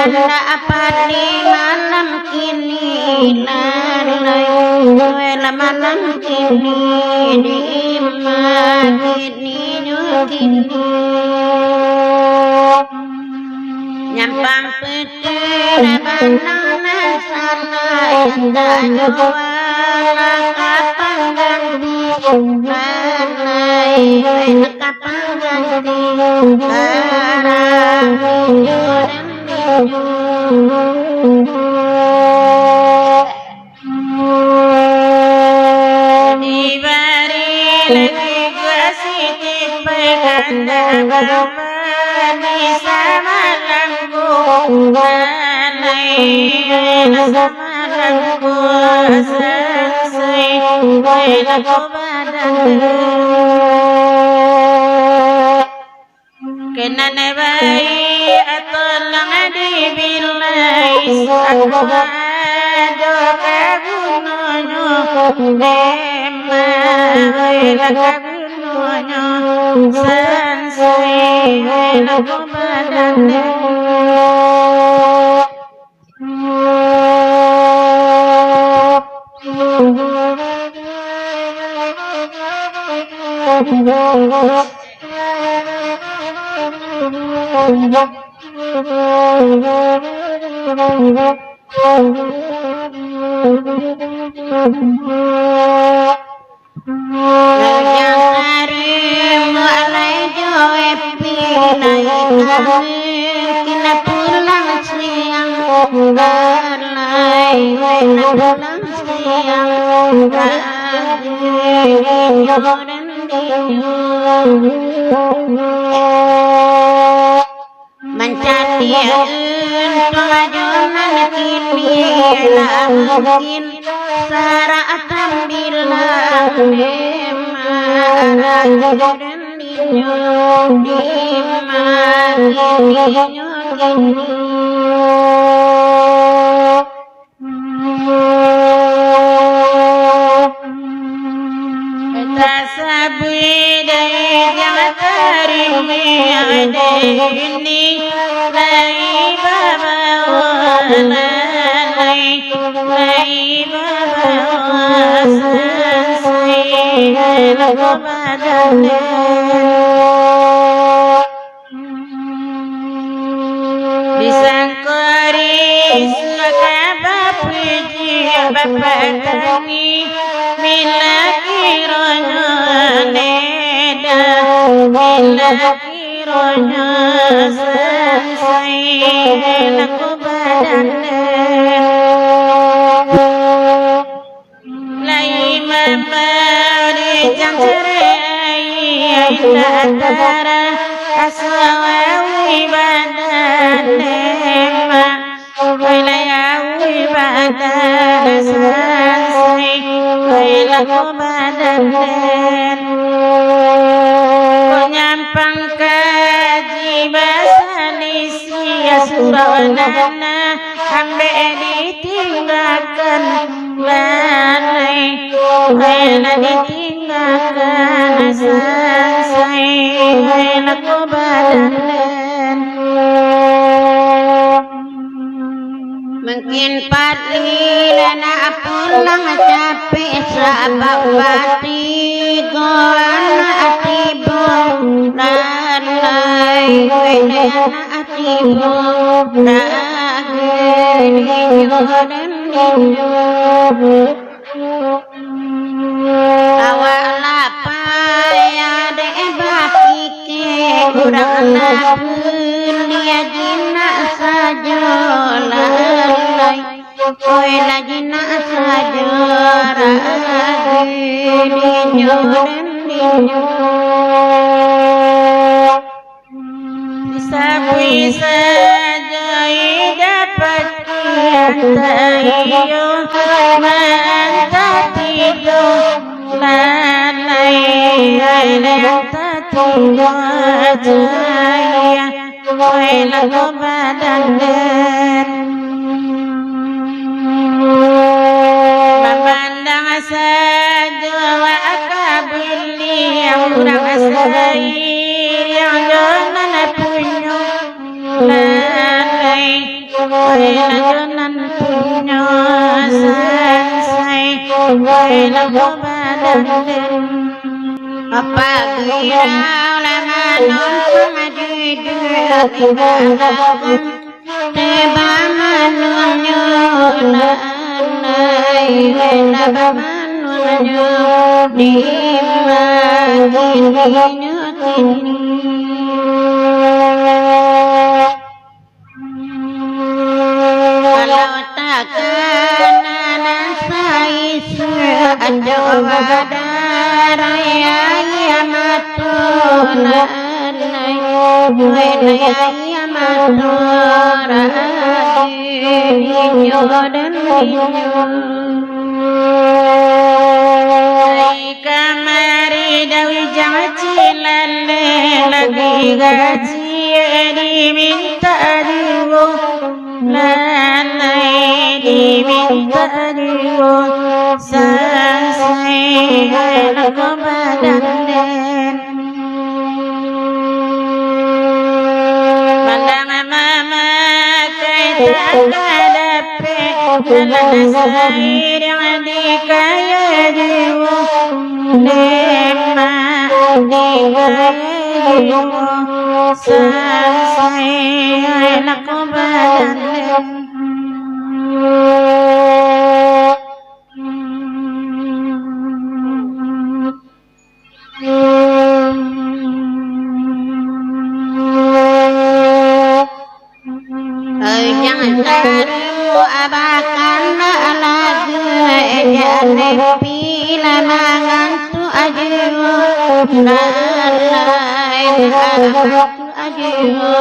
dapat di malam kini lalai malam kini di kini kini nyampang petir banana sana indah jawara kapan ganti lalai kapan ganti barang dibari lagi gua sitip peganda di samaranku lalai samaranku selesai laku badan kena nebai atolong dibilai aku ada kagunonyo demai kagunonyo selesai laku badan yang harim alai joe pilai kena pulang siang alai pulang siang mencari tujuan kini mungkin saratan bilang tasabi dari jangan terima ada ini lai baba lai baba selesai lagu badan disangkari suka bapuji bapak tani bila kiranya neda bila kiranya selesai laku badan lai mama di jangkrai antara aswawi badan nema wilayawi badan selesai laku badan penyampang kaji basalisi surawanana ambe ditinggalkan balai wela ditinggalkan selesai laku badan mungkin padilana pulang capek sabab bati goana atibo lalai wedana atibo lalai jodan awak lapaya de batike kurang napun dia jinak saja lalai oi lagi nak saja dinyo sabui saja dapat tayo manta tidur lalai manta tidur jaya oi lagu badan memandang saja akabili yang rasai yang jangan punya lalai apabila ulama menjadi dirakan tiba manunya anai tiba manunya kalau takkan nasai ada raya matuna anai raya matuna dan kamari dawi jacilan lagi gaji diminta diwo lanai diminta diwo selesai anak badan pandang mama kita hadapi selesai dikaya diwo lema dikaya diwo selesai anak badan jangan taruh abakan lagi jangan bila mangantu ajiru lain abakan ajiru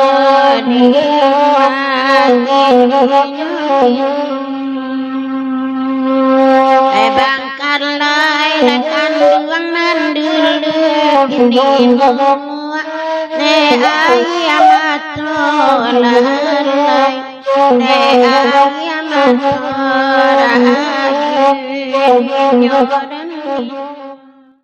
bangkar lain kandungan dulu ini semua ayam atolai ayam atolai